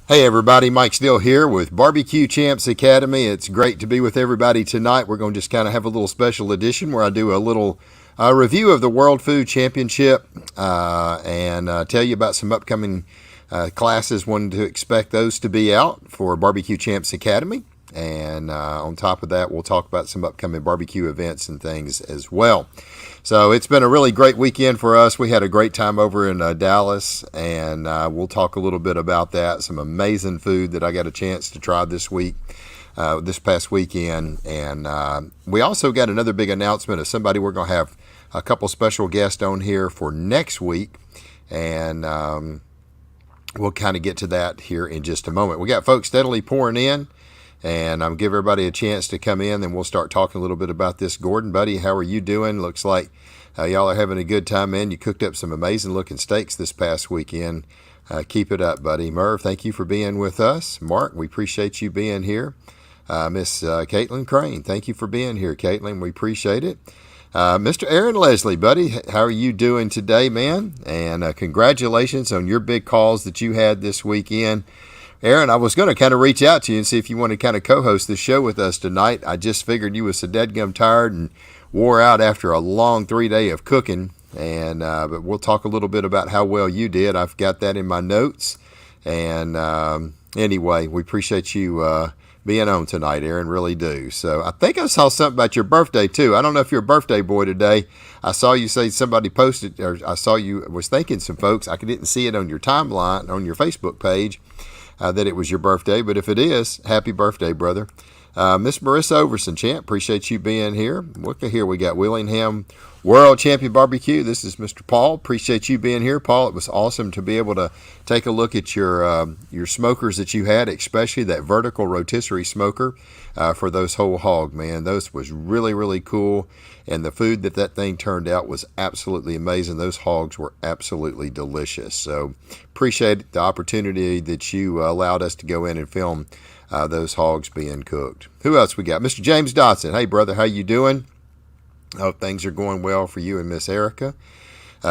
Hey everybody, Mike Steele here with BBQ Champs Academy. It's great to be with everybody tonight. We're going to just kind of have a little special edition where I do a little review of the World Food Championship and tell you about some upcoming classes, when to expect those to be out for BBQ Champs Academy. And on top of that, we'll talk about some upcoming barbecue events and things as well. So it's been a really great weekend for us. We had a great time over in Dallas, and we'll talk a little bit about that. Some amazing food that I got a chance to try this past weekend. And we also got another big announcement of somebody we're going to have a couple special guests on here for next week. And we'll kind of get to that here in just a moment. We got folks steadily pouring in. And I'm give everybody a chance to come in, and we'll start talking a little bit about this. Gordon, buddy, how are you doing? Looks like y'all are having a good time, man. You cooked up some amazing looking steaks this past weekend. Keep it up, buddy. Merv, thank you for being with us. Mark, we appreciate you being here. Miss Caitlin Crane, thank you for being here, Caitlin. We appreciate it. Mr. Aaron Leslie, buddy, how are you doing today, man? And congratulations on your big calls that you had this weekend. Aaron, I was going to kind of reach out to you and see if you want to kind of co-host this show with us tonight. I just figured you was so deadgum tired and wore out after a long 3-day of cooking. And but we'll talk a little bit about how well you did. I've got that in my notes. And anyway, we appreciate you being on tonight, Aaron, really do. So I think I saw something about your birthday too. I don't know if you're a birthday boy today. I saw you say somebody posted, or I saw you was thanking some folks. I didn't see it on your timeline, on your Facebook page. That it was your birthday, but if it is, happy birthday, brother. Miss Marissa Overson, champ, appreciate you being here. Look here, we got Willingham World Champion Barbecue. This is Mr. Paul. Appreciate you being here, Paul. It was awesome to be able to take a look at your smokers that you had, especially that vertical rotisserie smoker for those whole hog, man. Those was really, really cool. And the food that thing turned out was absolutely amazing. Those hogs were absolutely delicious. So appreciate the opportunity that you allowed us to go in and film those hogs being cooked. Who else we got? Mr. James Dotson. Hey, brother, how you doing? Hope things are going well for you and Miss Erica.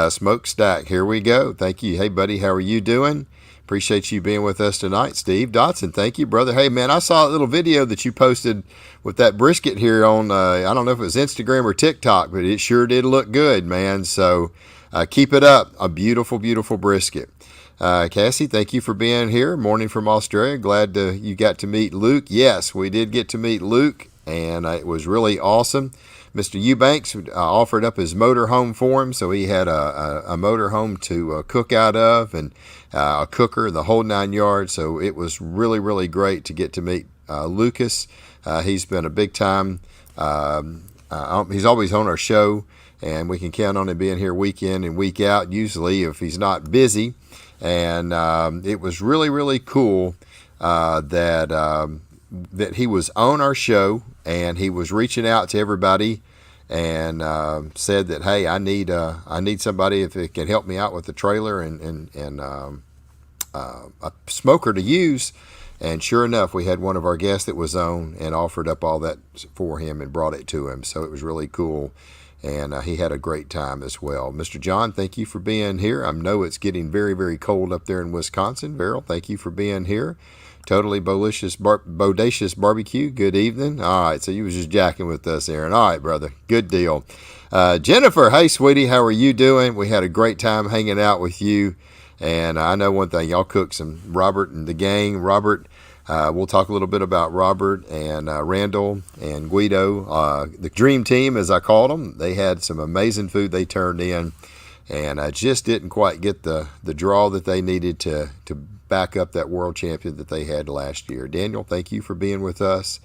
Smokestack, here we go. Thank you. Hey, buddy, how are you doing? Appreciate you being with us tonight. Steve Dotson, thank you, brother. Hey, man, I saw a little video that you posted with that brisket here on, I don't know if it was Instagram or TikTok, but it sure did look good, man. So keep it up. A beautiful, beautiful brisket. Cassie, thank you for being here. Morning from Australia. Glad you got to meet Luke. Yes, we did get to meet Luke, and it was really awesome. Mr. Eubanks offered up his motorhome for him, so he had a motorhome to cook out of, and a cooker, the whole 9 yards. So it was really, really great to get to meet Lucas. He's been a big time. He's always on our show, and we can count on him being here week in and week out, usually if he's not busy. And it was really, really cool that he was on our show, and he was reaching out to everybody and said that, hey, I need somebody if it can help me out with the trailer and a smoker to use. And sure enough, we had one of our guests that was on and offered up all that for him and brought it to him. So it was really cool. And he had a great time as well. Mr. John, thank you for being here. I know it's getting very, very cold up there in Wisconsin. Beryl, thank you for being here. Totally Bodacious Barbecue, good evening. All right, so you was just jacking with us, Aaron. All right, brother, good deal. Jennifer, hey, sweetie, how are you doing? We had a great time hanging out with you. And I know one thing, y'all cooked some Robert and the gang. Robert, we'll talk a little bit about Robert and Randall and Guido, the dream team, as I called them. They had some amazing food they turned in, and I just didn't quite get the draw that they needed to back up that world champion that they had last year. Daniel, thank you for being with us.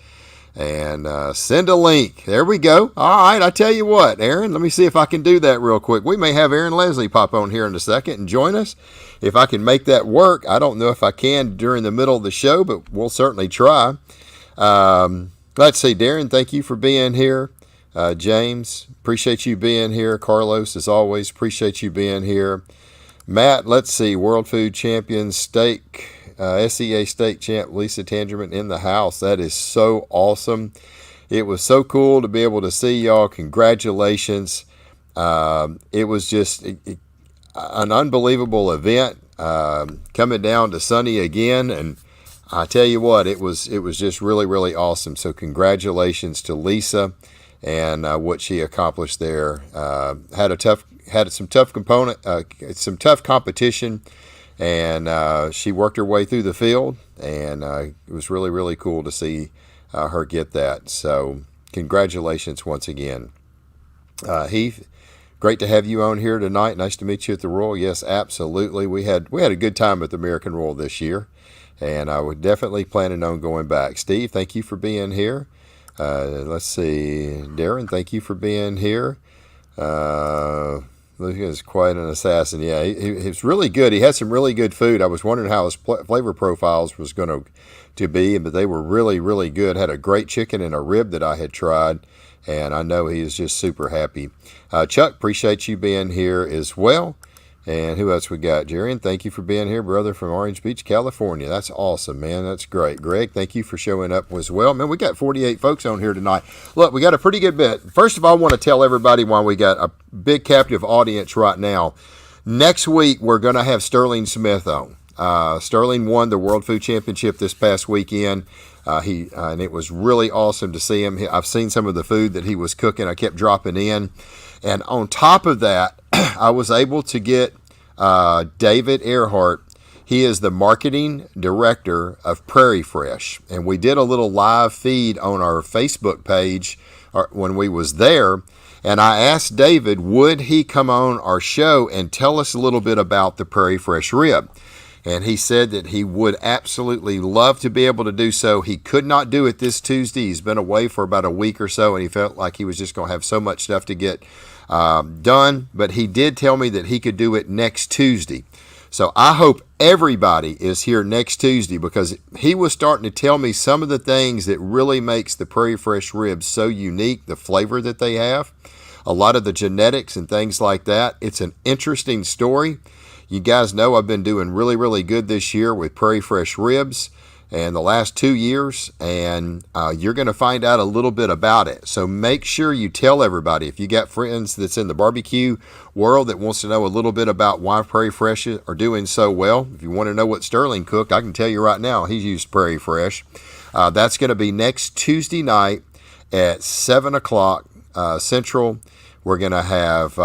And send a link. There we go. All right, I tell you what, Aaron, let me see if I can do that real quick. We may have Aaron Leslie pop on here in a second and join us. If I can make that work, I don't know if I can during the middle of the show, but we'll certainly try. Let's see, Darren, thank you for being here. James, appreciate you being here. Carlos, as always, appreciate you being here. Matt, let's see, World Food Champion Steak, SEA Steak Champ Lisa Tangerman in the house. That is so awesome. It was so cool to be able to see y'all. Congratulations. It was just an unbelievable event. coming down to sunny again, and I tell you what, it was just really, really awesome. So congratulations to Lisa and what she accomplished there. Had some tough competition, and she worked her way through the field, and it was really, really cool to see her get that. So congratulations once again. Heath, great to have you on here tonight. Nice to meet you at the Royal. Yes, absolutely. We had a good time at the American Royal this year, and I would definitely planning on going back. Steve, thank you for being here. Let's see, Darren, thank you for being here. Look, he's quite an assassin. Yeah, he's really good. He had some really good food. I was wondering how his flavor profiles was going to be, but they were really, really good. Had a great chicken and a rib that I had tried, and I know he is just super happy. Chuck, appreciate you being here as well. And who else we got? Jarian, thank you for being here, brother, from Orange Beach, California. That's awesome, man. That's great. Greg, thank you for showing up as well. Man, we got 48 folks on here tonight. Look, we got a pretty good bit. First of all, I want to tell everybody why we got a big captive audience right now. Next week, we're going to have Sterling Smith on. Sterling won the World Food Championship this past weekend. And it was really awesome to see him. I've seen some of the food that he was cooking. I kept dropping in. And on top of that, I was able to get David Earhart. He is the marketing director of Prairie Fresh. And we did a little live feed on our Facebook page when we was there. And I asked David, would he come on our show and tell us a little bit about the Prairie Fresh rib? And he said that he would absolutely love to be able to do so. He could not do it this Tuesday. He's been away for about a week or so, and he felt like he was just going to have so much stuff to get done. But he did tell me that he could do it next Tuesday. So I hope everybody is here next Tuesday, because he was starting to tell me some of the things that really makes the Prairie Fresh ribs so unique, the flavor that they have, a lot of the genetics and things like that. It's an interesting story. You guys know I've been doing really, really good this year with Prairie Fresh ribs and the last 2 years, and you're going to find out a little bit about it. So make sure you tell everybody. If you got friends that's in the barbecue world that wants to know a little bit about why Prairie Fresh are doing so well, if you want to know what Sterling cooked, I can tell you right now, he's used Prairie Fresh. That's going to be next Tuesday night at 7 o'clock Central. We're going to have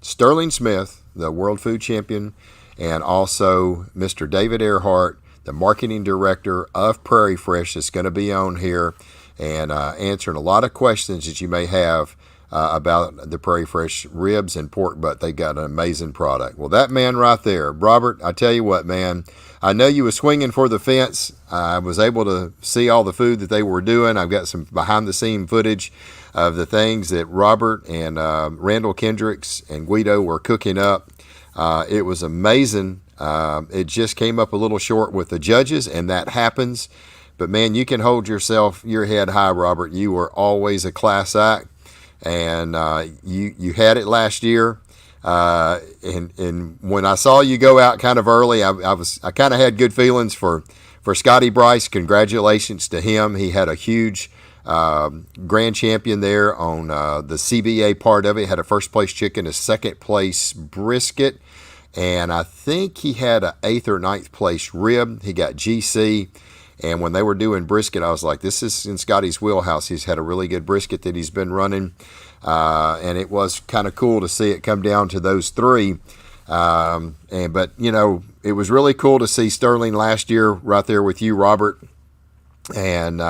Sterling Smith, the World Food Champion, and also Mr. David Earhart, the marketing director of Prairie Fresh, that's going to be on here and answering a lot of questions that you may have about the Prairie Fresh ribs and pork butt. They got an amazing product. Well, that man right there, Robert, I tell you what, man, I know you were swinging for the fence. I was able to see all the food that they were doing. I've got some behind-the-scene footage of the things that Robert and Randall Kendricks and Guido were cooking up. It was amazing. It just came up a little short with the judges, and that happens. But, man, you can hold your head high, Robert. You were always a class act, and you had it last year. And when I saw you go out kind of early, I kind of had good feelings for Scotty Bryce. Congratulations to him. He had a huge grand champion there on the CBA part of it. Had a first place chicken, a second place brisket, and I think he had an 8th or 9th place rib. He got GC. And when they were doing brisket, I was like, this is in Scotty's wheelhouse. He's had a really good brisket that he's been running. And it was kind of cool to see it come down to those three. But, you know, it was really cool to see Sterling last year right there with you, Robert. And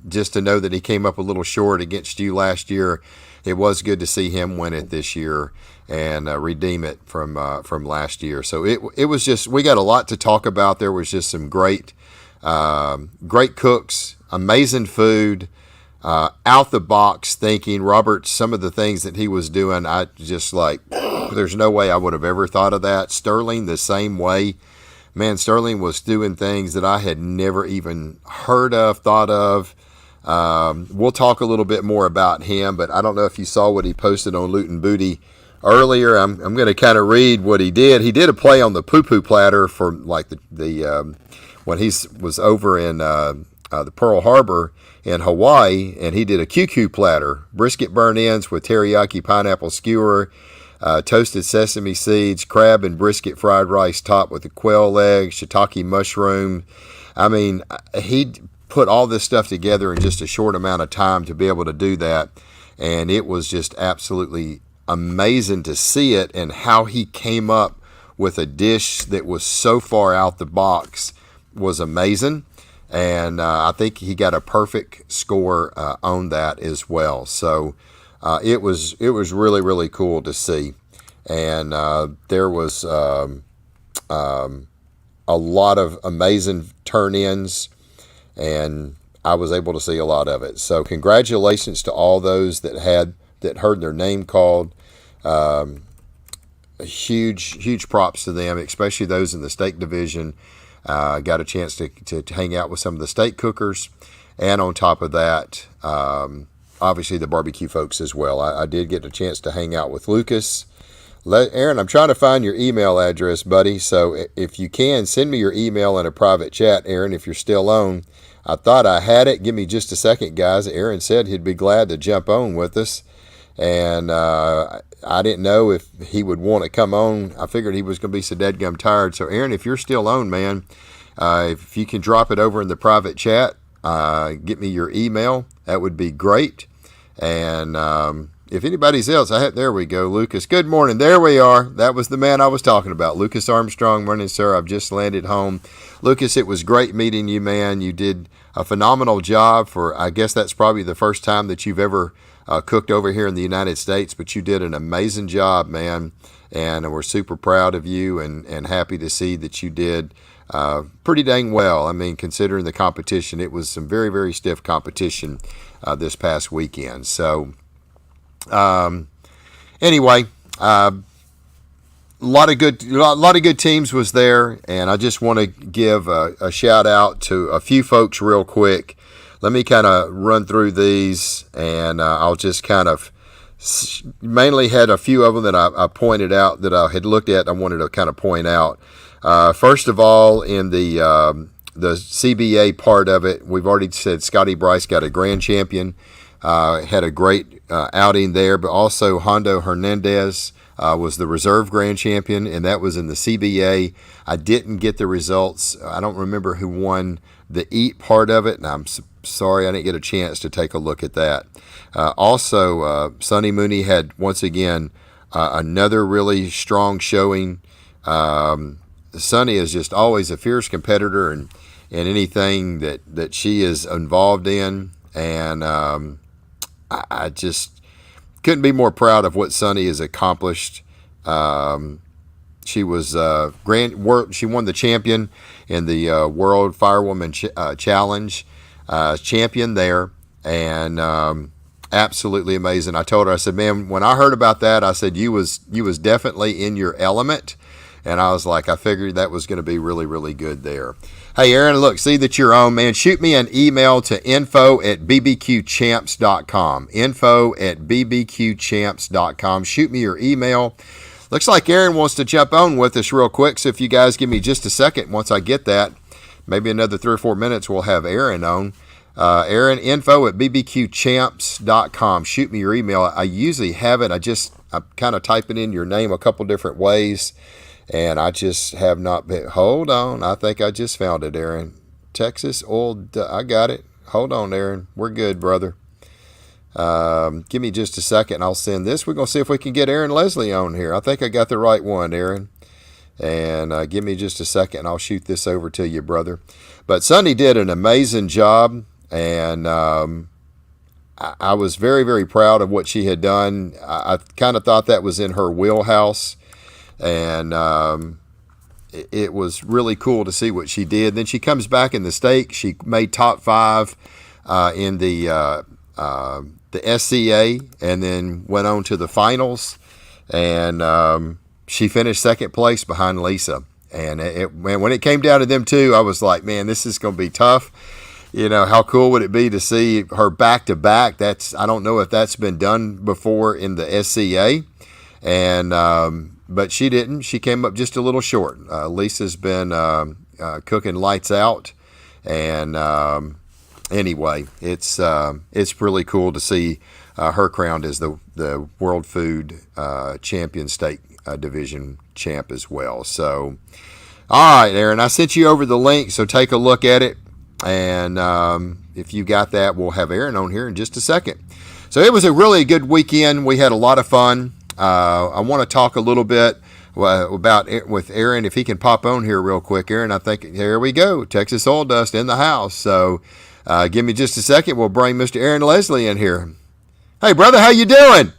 just to know that he came up a little short against you last year, it was good to see him win it this year and redeem it from last year. So it was just, we got a lot to talk about. There was just some great cooks, amazing food, out the box thinking. Robert, some of the things that he was doing, I just like, there's no way I would have ever thought of that. Sterling, the same way. Man, Sterling was doing things that I had never even heard of, thought of. We'll talk a little bit more about him, but I don't know if you saw what he posted on Loot and Booty earlier. I'm going to kind of read what he did. He did a play on the poo-poo platter for like the when he was over in the Pearl Harbor in Hawaii, and he did a QQ platter, brisket burnt ends with teriyaki pineapple skewer, toasted sesame seeds, crab and brisket fried rice topped with the quail eggs, shiitake mushroom. I mean, he put all this stuff together in just a short amount of time to be able to do that. And it was just absolutely amazing to see it, and how he came up with a dish that was so far out the box was amazing. And I think he got a perfect score on that as well. So it was really, really cool to see. And there was a lot of amazing turn-ins, and I was able to see a lot of it. So congratulations to all those that heard their name called. Huge props to them, especially those in the steak division. Got a chance to hang out with some of the steak cookers, and on top of that, obviously the barbecue folks as well. I did get a chance to hang out with Lucas. Aaron, I'm trying to find your email address, buddy, so if you can, send me your email in a private chat, Aaron, if you're still on. I thought I had it. Give me just a second, guys. Aaron said he'd be glad to jump on with us, and I didn't know if he would want to come on. I figured he was going to be so dadgum tired. So, Aaron, if you're still on, man, if you can drop it over in the private chat, get me your email, that would be great. And if anybody's else, there we go, Lucas. Good morning. There we are. That was the man I was talking about. Lucas Armstrong. Morning, sir. I've just landed home. Lucas, it was great meeting you, man. You did a phenomenal job I guess that's probably the first time that you've ever cooked over here in the United States, but you did an amazing job, man. And we're super proud of you and happy to see that you did pretty dang well. I mean, considering the competition, it was some very, very stiff competition this past weekend. So, anyway, a lot of good teams was there, and I just want to give a shout out to a few folks real quick. Let me kind of run through these, and I'll just kind of mainly had a few of them that I pointed out that I had looked at. I wanted to kind of point out. First of all, in the CBA part of it, we've already said Scotty Bryce got a grand champion. Had a great outing there, but also Hondo Hernandez was the reserve grand champion, and that was in the CBA. I didn't get the results. I don't remember who won the eat part of it, and I'm sorry I didn't get a chance to take a look at that. Also, Sonny Mooney had, once again, another really strong showing. Sonny is just always a fierce competitor in anything that she is involved in, and I just couldn't be more proud of what Sonny has accomplished. She was she won the champion in the World Firewoman Challenge, champion there, and absolutely amazing. I told her, I said, man, when I heard about that, I said you was definitely in your element, and I was like, I figured that was going to be really, really good there. Hey, Aaron, look, see that you're on, man. Shoot me an email to info@bbqchamps.com. info@bbqchamps.com. Shoot me your email. Looks like Aaron wants to jump on with us real quick, so if you guys give me just a second, once I get that, maybe another 3 or 4 minutes, we'll have Aaron on. Aaron, info@bbqchamps.com. Shoot me your email. I usually have it. I'm kind of typing in your name a couple different ways, and I just have not been. Hold on. I think I just found it, Aaron. Texas Oil. I got it. Hold on, Aaron. We're good, brother. Give me just a second. I'll send this. We're going to see if we can get Aaron Leslie on here. I think I got the right one, Aaron. And give me just a second. I'll shoot this over to you, brother. But Sonny did an amazing job. And I was very, very proud of what she had done. I kind of thought that was in her wheelhouse. And it was really cool to see what she did. Then she comes back in the steak. She made top 5 in the SCA, and then went on to the finals. And she finished second place behind Lisa. And when it came down to them two, I was like, man, this is going to be tough. You know, how cool would it be to see her back-to-back? I don't know if that's been done before in the SCA. And but she didn't. She came up just a little short. Lisa's been cooking lights out. And anyway, it's really cool to see her crowned as the World Food Champion State Division champ as well. So, all right, Aaron, I sent you over the link, so take a look at it. And if you got that, we'll have Aaron on here in just a second. So it was a really good weekend. We had a lot of fun. I want to talk a little bit about with Aaron, if he can pop on here real quick. Aaron, I think, here we go. Texas Oil Dust in the house. So give me just a second. We'll bring Mr. Aaron Leslie in here. Hey, brother, how you doing?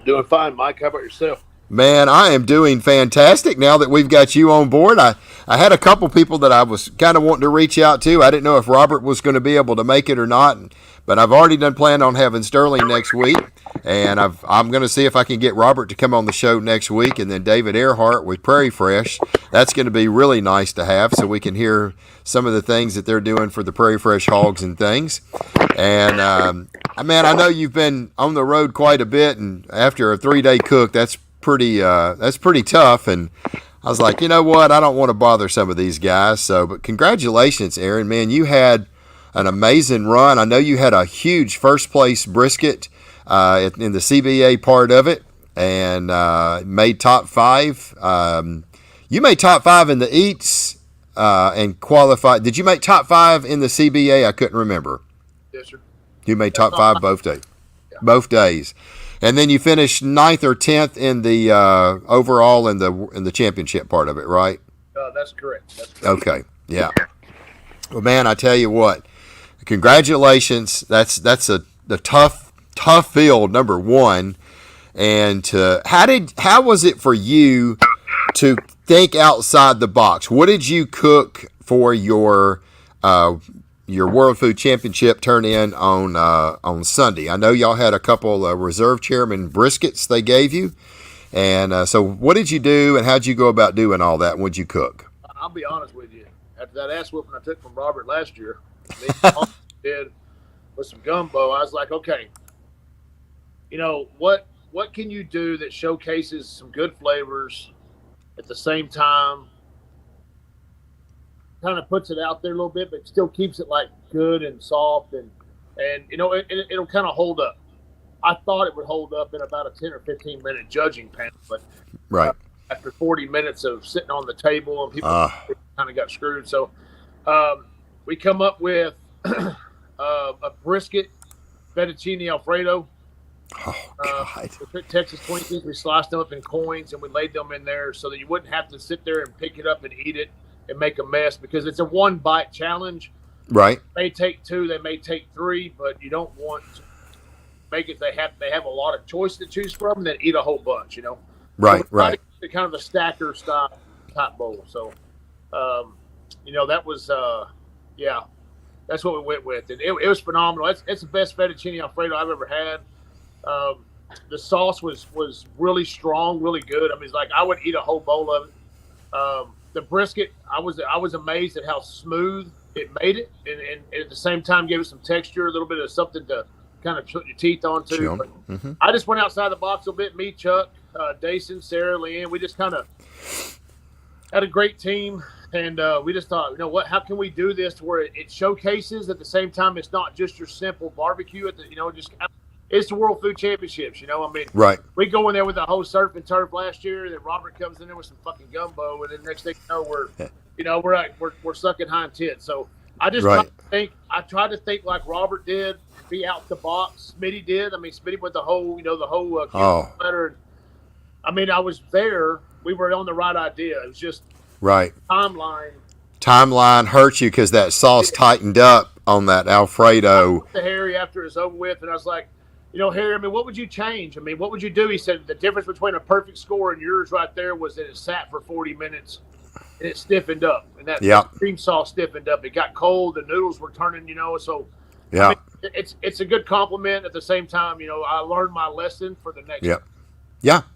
Doing fine, Mike. How about yourself? Man, I am doing fantastic now that we've got you on board. I had a couple people that I was kind of wanting to reach out to. I didn't know if Robert was going to be able to make it or not, but I've already done plan on having Sterling next week, and I'm going to see if I can get Robert to come on the show next week, and then David Earhart with Prairie Fresh. That's going to be really nice to have, so we can hear some of the things that they're doing for the Prairie Fresh hogs and things. And man, I know you've been on the road quite a bit, and after a 3-day cook, that's pretty tough. And I was like, you know what, I don't want to bother some of these guys. So, but congratulations, Aaron, man, you had an amazing run. I know you had a huge first place brisket in the CBA part of it, and made top 5. You made top 5 in the eats and qualified. Did you make top 5 in the CBA? I couldn't remember. Yes, sir. You made top 5 both days. Yeah. Both days. And then you finished 9th or 10th in the overall in the championship part of it, right? That's correct. That's correct. Okay, yeah. Well, man, I tell you what, congratulations. That's the tough field, number one. And how was it for you to think outside the box? What did you cook for your World Food Championship turn in on Sunday? I know y'all had a couple reserve chairman briskets they gave you, and so what did you do, and how'd you go about doing all that? And what'd you cook? I'll be honest with you. After that ass whooping I took from Robert last year, did with some gumbo, I was like, okay, you know what can you do that showcases some good flavors at the same time? Kind of puts it out there a little bit, but still keeps it like good and soft, and you know it'll kind of hold up. I thought it would hold up in about a 10 or 15 minute judging panel, but right after 40 minutes of sitting on the table, and people kind of got screwed. So we come up with a brisket fettuccine Alfredo. Oh God! We took Texas Twinkies, we sliced them up in coins, and we laid them in there so that you wouldn't have to sit there and pick it up and eat it and make a mess, because it's a 1-bite challenge. Right. They may take 2, they may take 3, but you don't want to make it. They have a lot of choice to choose from, and then eat a whole bunch. You know. Right. So right. Kind of a stacker style type bowl. So, you know, that was yeah, that's what we went with, and it was phenomenal. It's the best fettuccine Alfredo I've ever had. The sauce was really strong, really good. I mean, it's like I would eat a whole bowl of it. The brisket, I was amazed at how smooth it made it, and at the same time gave it some texture, a little bit of something to kind of put your teeth onto. Mm-hmm. I just went outside the box a little bit. Me, Chuck, Dason, Sarah, Leanne, we just kind of had a great team, and we just thought, you know what? How can we do this to where it showcases at the same time? It's not just your simple barbecue it's the World Food Championships, you know. I mean, right. We go in there with the whole surf and turf last year, and then Robert comes in there with some fucking gumbo, and then next thing you know, we're sucking hind tits. So I just tried to think like Robert did, be out the box. Smitty did. I mean, Smitty with the whole letter. I mean, I was there. We were on the right idea. It was just right timeline hurt you because that sauce tightened up on that Alfredo. To Harry after it's over with, and I was like, you know, Harry, I mean, what would you change? I mean, what would you do? He said the difference between a perfect score and yours right there was that it sat for 40 minutes and it stiffened up. And that cream sauce stiffened up. It got cold. The noodles were turning, you know. So, I mean, it's a good compliment. At the same time, you know, I learned my lesson for the next time.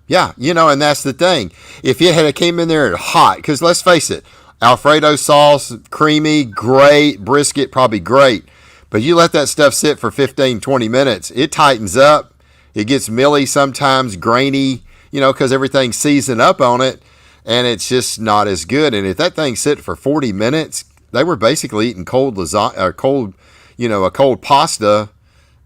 Yeah. You know, and that's the thing. If you had came in there hot, because let's face it, Alfredo sauce, creamy, great. Brisket, probably great. But you let that stuff sit for 15, 20 minutes, it tightens up. It gets milly sometimes, grainy, you know, because everything's seasoned up on it, and it's just not as good. And if that thing sit for 40 minutes, they were basically eating cold lasagna, or cold, a cold pasta,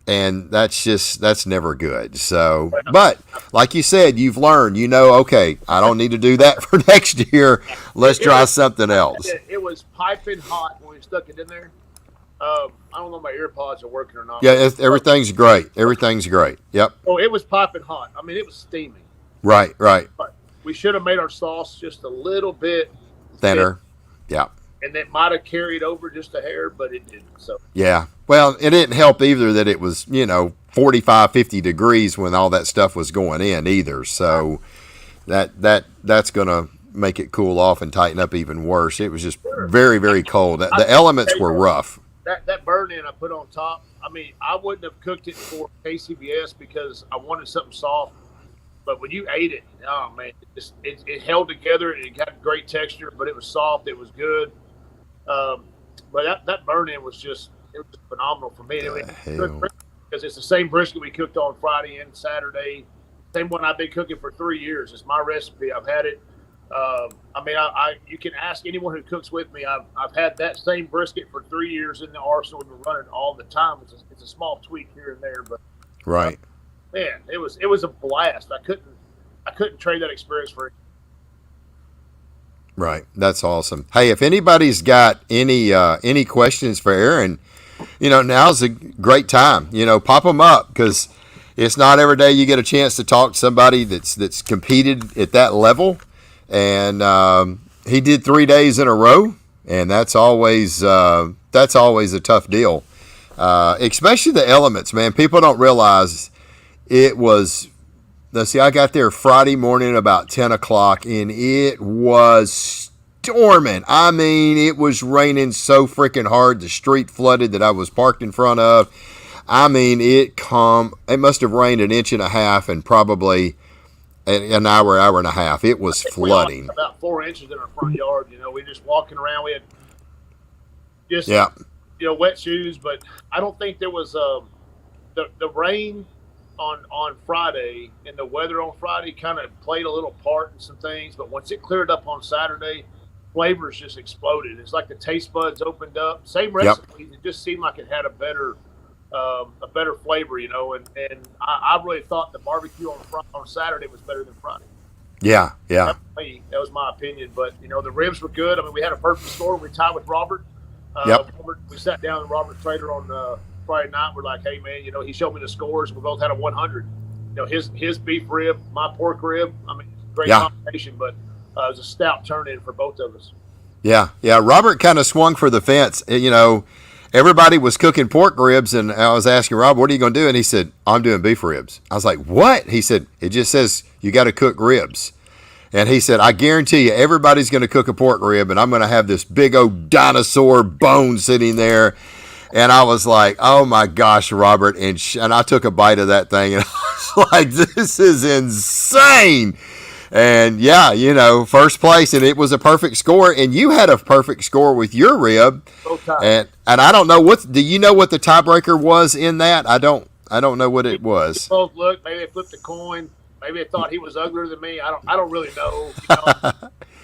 and that's never good. So, but like you said, you've learned, okay, I don't need to do that for next year. Let's try something else. It was piping hot when we stuck it in there. I don't know if my ear pods are working or not. Yeah, everything's great. Everything's great. Yep. Oh, it was piping hot. I mean, it was steaming. Right. But we should have made our sauce just a little bit thinner. Yeah. And it might have carried over just a hair, but it didn't. So yeah. Well, it didn't help either that it was, 45, 50 degrees when all that stuff was going in either. So that's going to make it cool off and tighten up even worse. It was just very, very cold. The elements were rough. That burn in I put on top, I mean, I wouldn't have cooked it for KCBS because I wanted something soft. But when you ate it, oh man, it held together. It got great texture, but it was soft. It was good. But that burn-in was just phenomenal for me. Because it's the same brisket we cooked on Friday and Saturday. Same one I've been cooking for 3 years. It's my recipe. I've had it. I mean, you can ask anyone who cooks with me. I've had that same brisket for 3 years in the arsenal. We've been running all the time. It's a small tweak here and there, but right. Man, it was a blast. I couldn't trade that experience for it. Right. That's awesome. Hey, if anybody's got any questions for Aaron, now's a great time. Pop them up because it's not every day you get a chance to talk to somebody that's competed at that level. And he did 3 days in a row, and that's always a tough deal, especially the elements. Man, people don't realize it was. Let's see, I got there Friday morning about 10 o'clock, and it was storming. I mean, it was raining so freaking hard. The street flooded that I was parked in front of. I mean, it must have rained 1.5 inches and probably an hour and a half. It was flooding. About 4 inches in our front yard. We just walking around. We had just wet shoes, but I don't think there was the rain on Friday and the weather on Friday kind of played a little part in some things, but once it cleared up on Saturday, flavors just exploded. It's like the taste buds opened up. Same recipe, It just seemed like it had a better flavor, and I really thought the barbecue on Saturday was better than Friday. Yeah. That was my opinion, but the ribs were good. I mean, we had a perfect score. We tied with Robert. We sat down with Robert Trader on Friday night. We're like, hey man, he showed me the scores. We both had a 100. His beef rib, my pork rib. I mean, great combination, but it was a stout turn in for both of us. Yeah. Robert kind of swung for the fence. Everybody was cooking pork ribs, and I was asking Rob, what are you going to do? And he said, I'm doing beef ribs. I was like, what? He said, it just says you got to cook ribs. And he said, I guarantee you everybody's going to cook a pork rib, and I'm going to have this big old dinosaur bone sitting there. And I was like, oh my gosh, Robert. And I took a bite of that thing, and I was like, this is insane. And first place, and it was a perfect score. And you had a perfect score with your rib. And I don't know do you know what the tiebreaker was in that? I don't know what it was. We both looked. Maybe they flipped a coin. Maybe they thought he was uglier than me. I don't really know.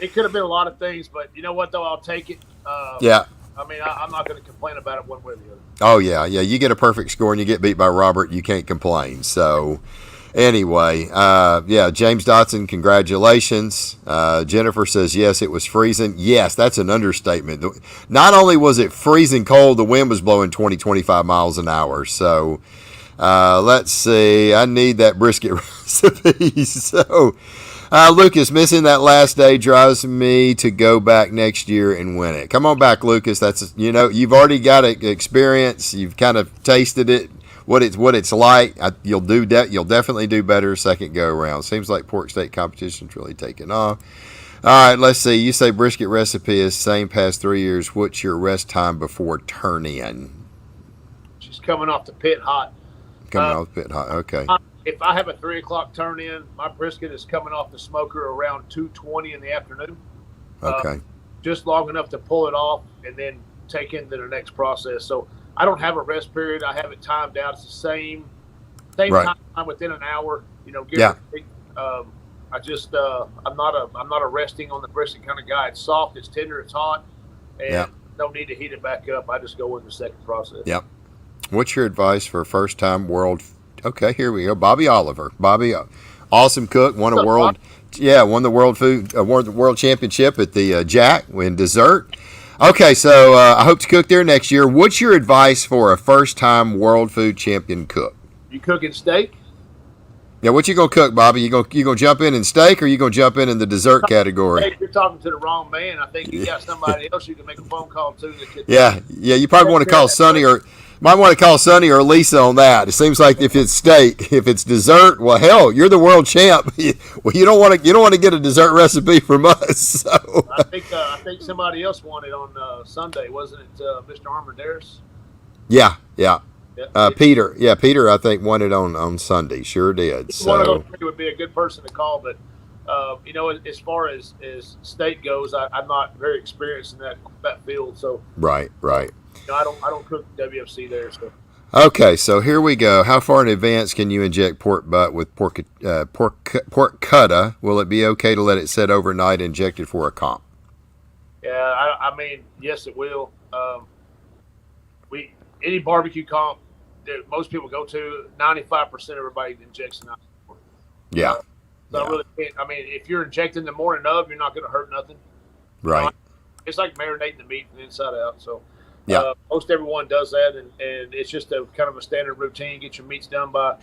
It could have been a lot of things, but you know what though? I'll take it. I mean, I'm not going to complain about it one way or the other. Oh yeah. You get a perfect score and you get beat by Robert, you can't complain. So. Anyway, James Dotson, congratulations. Jennifer says, yes, it was freezing. Yes, that's an understatement. Not only was it freezing cold, the wind was blowing 20, 25 miles an hour. So let's see. I need that brisket recipe. So Lucas, missing that last day drives me to go back next year and win it. Come on back, Lucas. That's you've already got experience. You've kind of tasted it. What it's like. You'll definitely do better second go around. Seems like pork steak competition's really taken off. All right, let's see. You say brisket recipe is same past 3 years. What's your rest time before turn in? She's coming off the pit hot. Off the pit hot. Okay. If I have a 3 o'clock turn in, my brisket is coming off the smoker around 2:20 in the afternoon. Okay. Just long enough to pull it off and then take into the next process. So I don't have a rest period. I have it timed out. It's the same time within an hour. I just I'm not a resting on the brisket kind of guy. It's soft, it's tender, it's hot, and don't need to heat it back up. I just go in the second process. Yep. What's your advice for a first-time world? Okay, here we go. Bobby Oliver. Bobby, awesome cook. Won a What's up, Bob? world. Yeah, won the world championship at the Jack in dessert. Okay, so I hope to cook there next year. What's your advice for a first-time world food champion cook? You cooking steak? Yeah, what you gonna cook, Bobby? You gonna jump in steak, or you gonna jump in the dessert category? Hey, you're talking to the wrong man. I think you got somebody else you can make a phone call to that could Yeah. You probably want take to care of call that Sonny question. or might want to call Sonny or Lisa on that. It seems like if it's steak, if it's dessert, well, hell, you're the world champ. Well, you don't want to get a dessert recipe from us. So I think somebody else won it on Sunday, wasn't it? Mr. Armandaris. yeah. Yeah, Peter, I think won it on Sunday. Sure did. one of those So three would be a good person to call. But as far as state goes, I'm not very experienced in that field. So right. I don't cook WFC there. So Okay, so here we go. How far in advance can you inject pork butt with pork cutta? Will it be okay to let it sit overnight injected for a comp? yeah, I mean, yes, it will. We Any barbecue comp that most people go to, 95% of everybody injects the night before. Yeah, So I yeah, really can't. I mean, if you're injecting the morning of, you're not going to hurt nothing. You know, right. it's like marinating the meat from the inside out. So Yeah, most everyone does that, and it's just a kind of a standard routine. Get your meats done by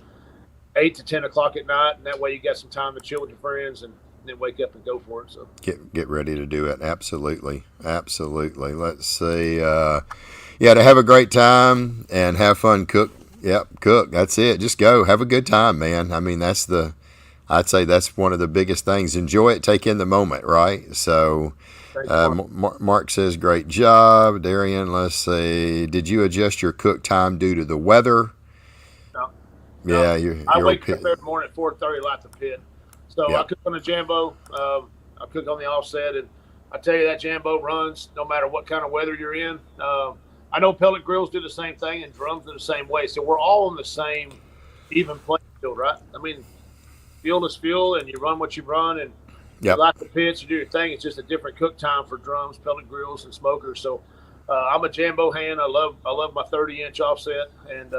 8 to 10 o'clock at night, and that way you got some time to chill with your friends, and then wake up and go for it. So get ready to do it. Absolutely. Let's see. Yeah, to have a great time and have fun. Cook. Yep, cook. That's it. Just go. Have a good time, man. I mean, I'd say that's one of the biggest things. Enjoy it. Take in the moment, right? So, thanks, Mark. Mark says, great job. Darian, let's see. Did you adjust your cook time due to the weather? No, no. Yeah, I you're wake okay. up every morning at 4:30, light the pit. So I Yep. cook on a Jambo. I cook on the offset, and I tell you that Jambo runs no matter what kind of weather you're in. I know pellet grills do the same thing, and drums do the same way. So we're all on the same even playing field, right? I mean, fuel is fuel, and you run what you run, and you Yep. light the pits, you do your thing. It's just a different cook time for drums, pellet grills, and smokers. So I'm a Jambo hand. I love my 30-inch offset, and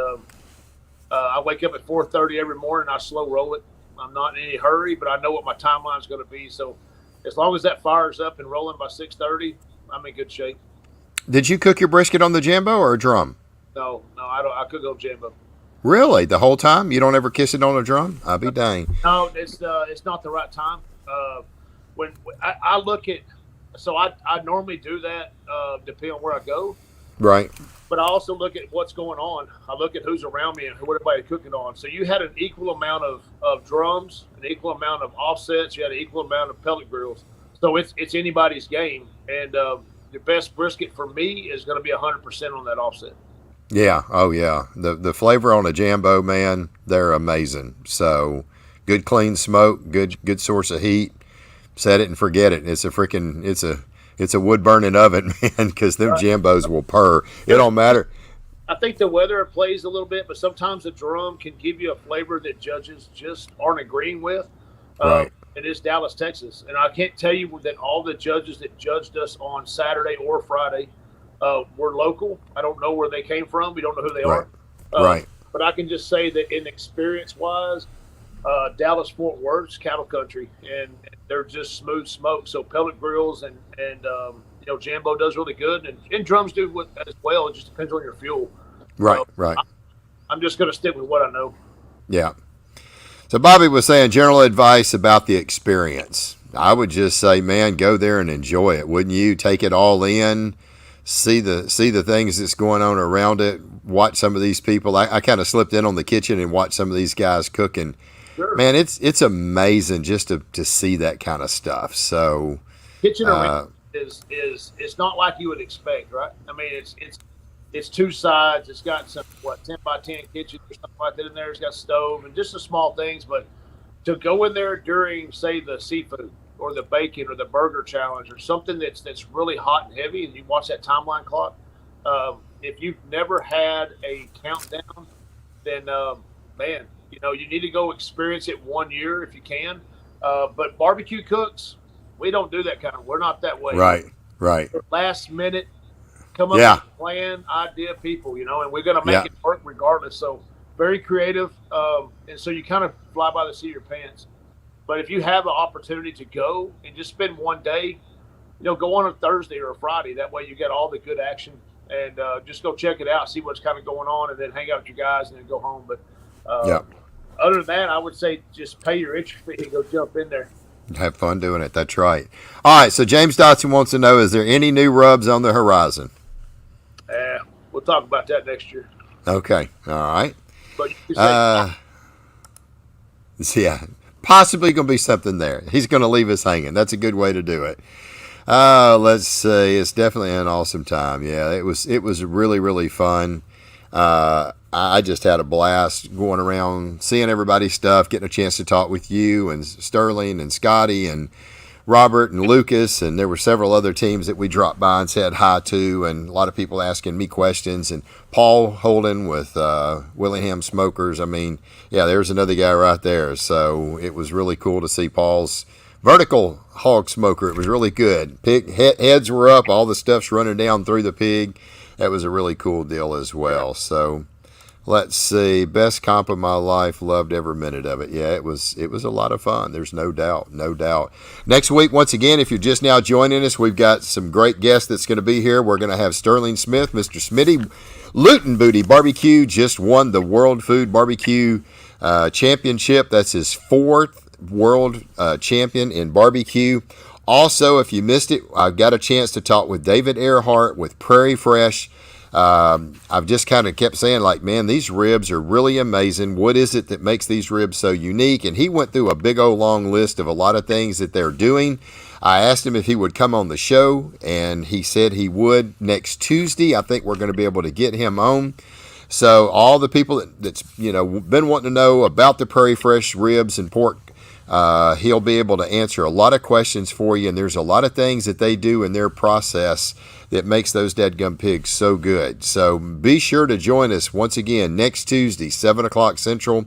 I wake up at 4:30 every morning. I slow roll it. I'm not in any hurry, but I know what my timeline is going to be. So as long as that fire's up and rolling by 6:30, I'm in good shape. Did you cook your brisket on the Jambo or a drum? No, I don't. I could go Jambo. Really? The whole time? You don't ever kiss it on a drum? I'll be dang. No, it's not the right time. When I look at, so I normally do that depending on where I go, Right. but I also look at what's going on. I look at who's around me and what everybody's cooking on. So you had an equal amount of drums, an equal amount of offsets. You had an equal amount of pellet grills. So it's anybody's game, and the best brisket for me is going to be 100% on that offset. Yeah. Oh, yeah. The flavor on a Jambo, man, they're amazing. So good, clean smoke, good source of heat. Set it and forget it. It's a wood burning oven, man, because them Right. Jambos will purr. It don't matter. I think the weather plays a little bit, but sometimes the drum can give you a flavor that judges just aren't agreeing with. Uh, Right. it is Dallas, Texas, and I can't tell you that all the judges that judged us on Saturday or Friday were local. I don't know where they came from. We don't know who they Right. are. Uh, Right. but I can just say that in experience wise, Dallas Fort Worth's cattle country, and they're just smooth smoke. So pellet grills and Jambo does really good, and drums do as well. It just depends on your fuel. Right. So Right. I'm just going to stick with what I know. Yeah. So Bobby was saying general advice about the experience. I would just say, man, go there and enjoy it. Wouldn't you? Take it all in, see the things that's going on around it. Watch some of these people. I kind of slipped in on the kitchen and watched some of these guys cooking. Sure. Man, it's amazing just to see that kind of stuff. So, Kitchen uh, arena is it's not like you would expect, right? I mean, it's two sides. It's got some 10 by 10 kitchen or something like that in there. It's got stove and just the small things. But to go in there during, say, the seafood or the bacon or the burger challenge or something that's really hot and heavy, and you watch that timeline clock, if you've never had a countdown, then man, you need to go experience it 1 year if you can. But barbecue cooks, we don't do that kind of. We're not that way. right, right, Last minute come up with Yeah. a plan, idea, people, and we're going to make Yeah. it work regardless. So very creative, and so you kind of fly by the seat of your pants. But if you have an opportunity to go and just spend one day, go on a Thursday or a Friday. That way you get all the good action, and just go check it out, see what's kind of going on, and then hang out with your guys and then go home. But Yeah. other than that, I would say just pay your entry fee and go jump in there. Have fun doing it. That's right. All right. So James Dotson wants to know: is there any new rubs on the horizon? We'll talk about that next year. Okay. All right. But you can say, Yeah. Possibly going to be something there. He's going to leave us hanging. That's a good way to do it. Let's see. It's definitely an awesome time. Yeah, it was. It was really, really fun. I just had a blast going around, seeing everybody's stuff, getting a chance to talk with you and Sterling and Scotty and Robert and Lucas, and there were several other teams that we dropped by and said hi to, and a lot of people asking me questions, and Paul Holden with Willingham Smokers. I mean, yeah, there's another guy right there. So it was really cool to see Paul's vertical hog smoker. It was really good. Heads were up, all the stuff's running down through the pig. That was a really cool deal as well. So let's see. Best comp of my life. Loved every minute of it. Yeah, it was a lot of fun. There's no doubt. No doubt. Next week, once again, if you're just now joining us, we've got some great guests that's going to be here. We're going to have Sterling Smith, Mr. Smitty. Luton Booty Barbecue just won the World Food Barbecue Championship. That's his fourth world champion in barbecue. Also, if you missed it, I've got a chance to talk with David Earhart with Prairie Fresh. I've just kind of kept saying, like, man, these ribs are really amazing. What is it that makes these ribs so unique? And he went through a big old long list of a lot of things that they're doing. I asked him if he would come on the show, and he said he would next Tuesday. I think we're going to be able to get him on. So all the people that's been wanting to know about the Prairie Fresh ribs and pork, he'll be able to answer a lot of questions for you. And there's a lot of things that they do in their process that makes those dadgum pigs so good. So be sure to join us once again next Tuesday, 7 o'clock Central,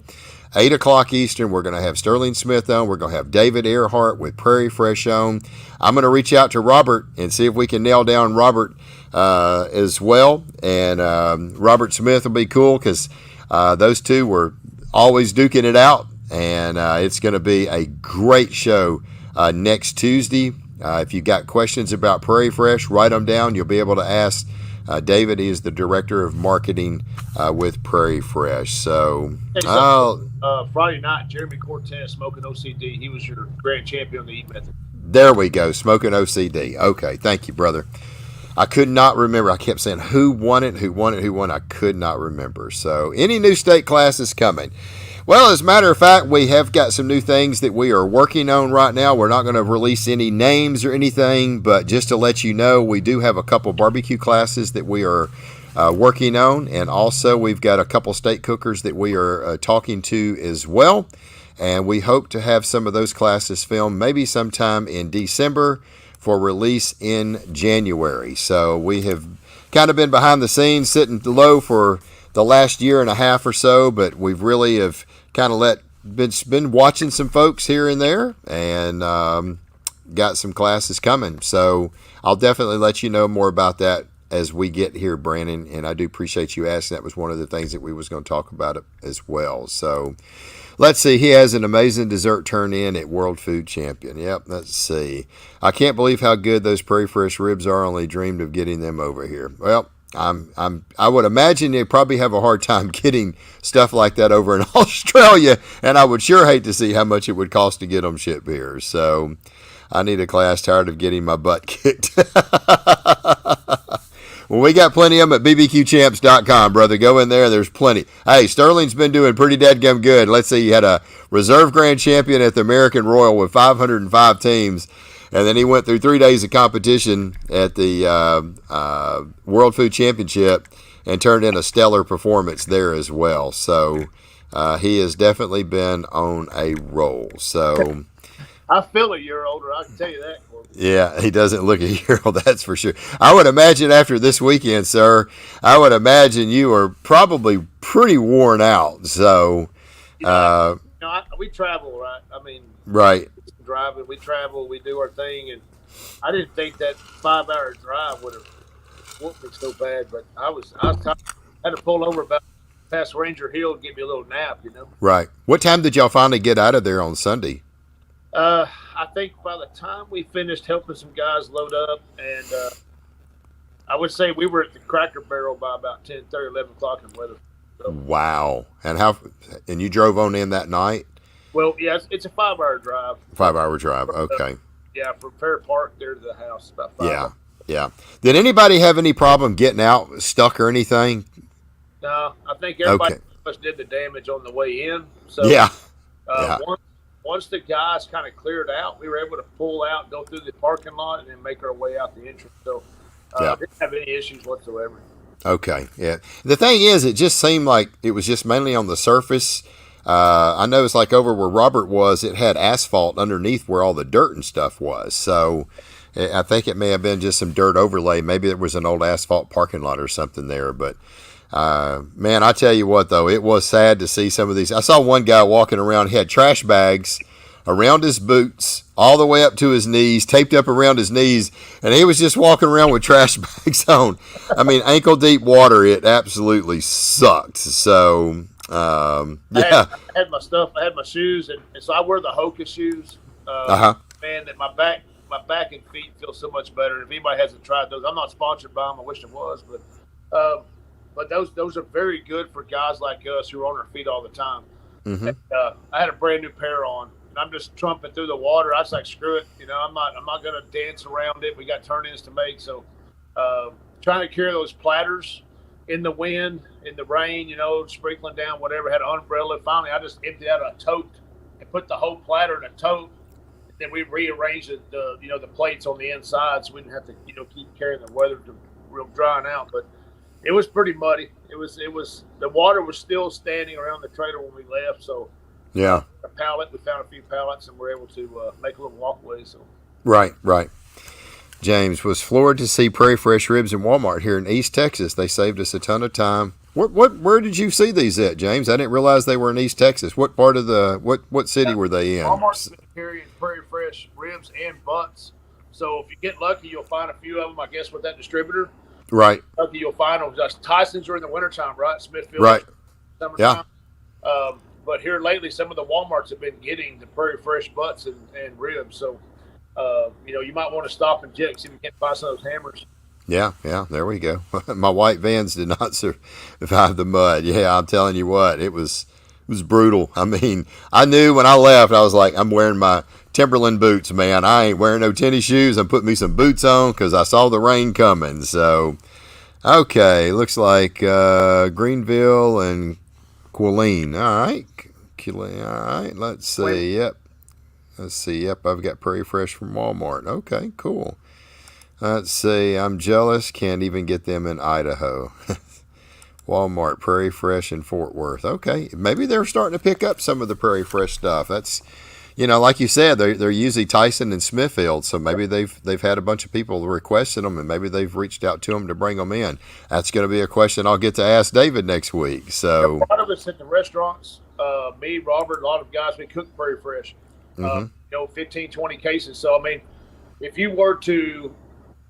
8 o'clock Eastern. We're going to have Sterling Smith on. We're going to have David Earhart with Prairie Fresh on. I'm going to reach out to Robert and see if we can nail down Robert as well. And Robert Smith will be cool because those two were always duking it out. And it's going to be a great show next Tuesday. If you've got questions about Prairie Fresh, write them down. You'll be able to ask David. He is the director of marketing with Prairie Fresh. So, Friday night, Jeremy Cortez smoking OCD. He was your grand champion on the Eat Method. There we go, smoking OCD. Okay, thank you, brother. I could not remember. I kept saying who won it. I could not remember. So, any new state classes coming? Well, as a matter of fact, we have got some new things that we are working on right now. We're not going to release any names or anything, but just to let you know, we do have a couple barbecue classes that we are working on, and also we've got a couple state cookers that we are talking to as well, and we hope to have some of those classes filmed maybe sometime in December for release in January. So we have kind of been behind the scenes, sitting low for the last year and a half or so, but we've really have kind of been watching some folks here and there, and got some classes coming. So I'll definitely let you know more about that as we get here, Brandon. And I do appreciate you asking. That was one of the things that we was going to talk about as well. So let's see. He has an amazing dessert turn in at World Food Champion. Yep. Let's see. I can't believe how good those Prairie Fresh ribs are. Only dreamed of getting them over here. Well, I would imagine they probably have a hard time getting stuff like that over in Australia, and I would sure hate to see how much it would cost to get them shipped here. So I need a class. Tired of getting my butt kicked. Well, we got plenty of them at bbqchamps.com, brother. Go in there. There's plenty. Hey, Sterling's been doing pretty dadgum good. Let's see. He had a reserve grand champion at the American Royal with 505 teams. And then he went through 3 days of competition at the World Food Championship and turned in a stellar performance there as well. So he has definitely been on a roll. So I feel a year older. I can tell you that, Corbin. Yeah, he doesn't look a year old, that's for sure. I would imagine after this weekend, sir, I would imagine you are probably pretty worn out. So, we travel, right? I mean, right. Driving, we travel, we do our thing, and I didn't think that 5-hour drive would have whooped me so bad, but I was tired. I had to pull over about past Ranger Hill and get me a little nap, you know. Right. What time did y'all finally get out of there on Sunday? I think by the time we finished helping some guys load up, and I would say we were at the Cracker Barrel by about 10:30, 11 o'clock in weather. So, Wow. And you drove on in that night? well, yeah, it's a 5 hour drive. 5 hour drive. Okay. Yeah, from Fair Park there to the house, about 5 hours. Yeah. Yeah. Did anybody have any problem getting out, stuck or anything? No, I think everybody Okay. did the damage on the way in. So Yeah. uh, Yeah. once the guys kind of cleared out, we were able to pull out, go through the parking lot, and then make our way out the entrance. So Yeah. didn't have any issues whatsoever. Okay. Yeah. The thing is, it just seemed like it was just mainly on the surface. I know it's like over where Robert was, it had asphalt underneath where all the dirt and stuff was. So I think it may have been just some dirt overlay. Maybe it was an old asphalt parking lot or something there. But man, I tell you what, though, it was sad to see some of these. I saw one guy walking around, he had trash bags around his boots, all the way up to his knees, taped up around his knees, and he was just walking around with trash bags on. I mean, ankle deep water. It absolutely sucked. So, yeah. I had my stuff. I had my shoes, and so I wear the Hoka shoes. Uh-huh. Man, that my back and feet feel so much better. If anybody hasn't tried those, I'm not sponsored by them. I wish I was, but those are very good for guys like us who are on our feet all the time. Mm-hmm. And, I had a brand new pair on, and I'm just trumping through the water. I was like, screw it, you know, I'm not gonna dance around it. We got turn-ins to make, so trying to carry those platters in the wind, in the rain, you know, sprinkling down whatever. Had an umbrella. Finally, I just emptied out a tote and put the whole platter in a tote. Then we rearranged the plates on the inside so we didn't have to keep carrying the weather to real drying out. But it was pretty muddy. It was the water was still standing around the trailer when we left. So Yeah. we found a few pallets and we're able to make a little walkway. So Right. James was floored to see Prairie Fresh Ribs in Walmart here in East Texas. They saved us a ton of time. Where did you see these at, James? I didn't realize they were in East Texas. What part of what city were they in? Walmart's been carrying Prairie Fresh ribs and butts. So if you get lucky, you'll find a few of them, I guess, with that distributor. Right. Lucky you'll find them. Just Tyson's are in the wintertime, right? Smithfield. Right. Summertime. Yeah. But here lately, some of the Walmarts have been getting the Prairie Fresh butts and ribs. So, you might want to stop and check, see if you can't buy some of those hammers. Yeah, there we go. My white Vans did not survive the mud. Yeah, I'm telling you what, it was brutal. I mean, I knew when I left, I was like, I'm wearing my Timberland boots, man. I ain't wearing no tennis shoes. I'm putting me some boots on because I saw the rain coming. So, okay, looks like Greenville and Quilleen. All right. Let's see. Yep, I've got Prairie Fresh from Walmart. Okay, cool. Let's see. I'm jealous. Can't even get them in Idaho. Walmart, Prairie Fresh in Fort Worth. Okay, maybe they're starting to pick up some of the Prairie Fresh stuff. That's, like you said, they're usually Tyson and Smithfield, so maybe they've had a bunch of people requesting them, and maybe they've reached out to them to bring them in. That's going to be a question I'll get to ask David next week. So a lot of us at the restaurants, me, Robert, a lot of guys, we cook Prairie Fresh. 15, 20 cases. So I mean, if you were to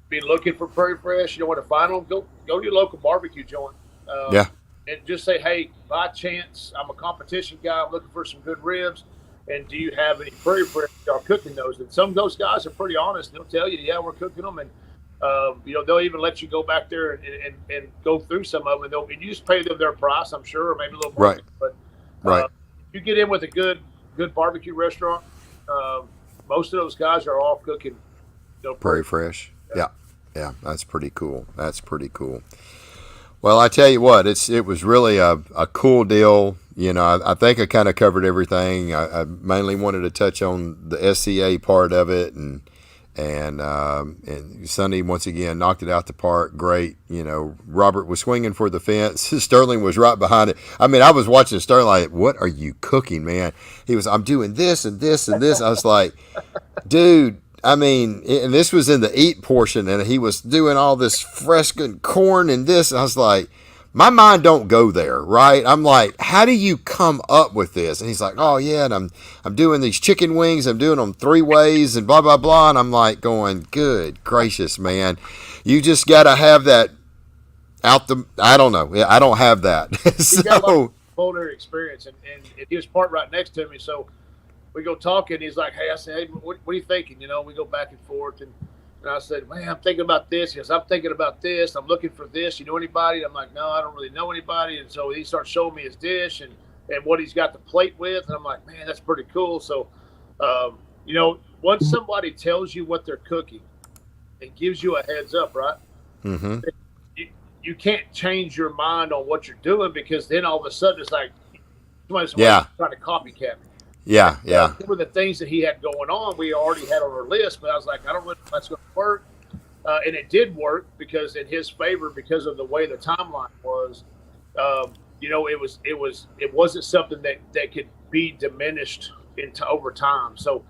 be looking for Prairie Fresh, you know where to find them, go to your local barbecue joint. And just say, hey, by chance, I'm a competition guy. I'm looking for some good ribs. And do you have any Prairie Fresh? Y'all cooking those? And some of those guys are pretty honest. They'll tell you, yeah, we're cooking them. And, they'll even let you go back there and go through some of them. And you just pay them their price, I'm sure, or maybe a little more. Right. But right. If you get in with a good barbecue restaurant, most of those guys are all cooking Prairie Fresh. Yeah, that's pretty cool. Well, I tell you what, it was really a cool deal. I think I kind of covered everything. I mainly wanted to touch on the SCA part of it, and Sunday once again knocked it out the park. Great. Robert was swinging for the fence. Sterling was right behind it. I mean, I was watching Sterling like, what are you cooking, man? He was, I'm doing this and this and this. I was like, dude. I mean, and this was in the eat portion, and he was doing all this fresh corn and this. I was like, my mind don't go there, right? I'm like, how do you come up with this? And he's like, oh yeah, and I'm doing these chicken wings. I'm doing them 3 ways and blah blah blah. And I'm like, going, good gracious, man, you just got to have that out the. I don't know. Yeah, I don't have that. He's got a lot So of culinary experience, and he was parked right next to me, so we go talking. He's like, "Hey," I said, "Hey, what are you thinking?" We go back and forth, and I said, "Man, I'm thinking about this." He goes, "I'm thinking about this. I'm looking for this. You know anybody?" I'm like, "No, I don't really know anybody." And so he starts showing me his dish and what he's got the plate with, and I'm like, "Man, that's pretty cool." So, once somebody tells you what they're cooking, it gives you a heads up, right? mm-hmm. You can't change your mind on what you're doing, because then all of a sudden it's like somebody's Yeah. trying to copycat me. Yeah, yeah, Some of the things that he had going on, we already had on our list, but I was like, I don't know if that's going to work. And it did work, because in his favor, because of the way the timeline was, it wasn't something that could be diminished over time. So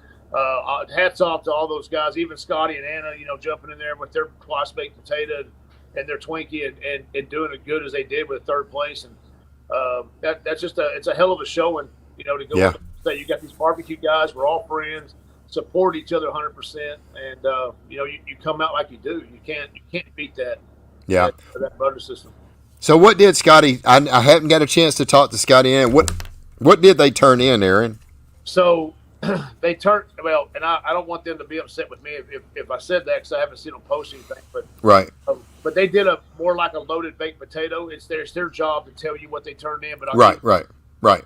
hats off to all those guys, even Scotty and Anna, jumping in there with their twice baked potato and their Twinkie and doing it good as they did with 3rd place. And that's just it's a hell of a showing, to go. Yeah. Say you got these barbecue guys, we're all friends, support each other 100%, and you come out like you do. You can't beat that. Yeah. That butter system. So what did Scotty? I haven't got a chance to talk to Scotty in. What did they turn in, Aaron? So they turned and I don't want them to be upset with me if I said that, because I haven't seen them post anything. But Right. But they did a more like a loaded baked potato. It's their job to tell you what they turned in. But Right.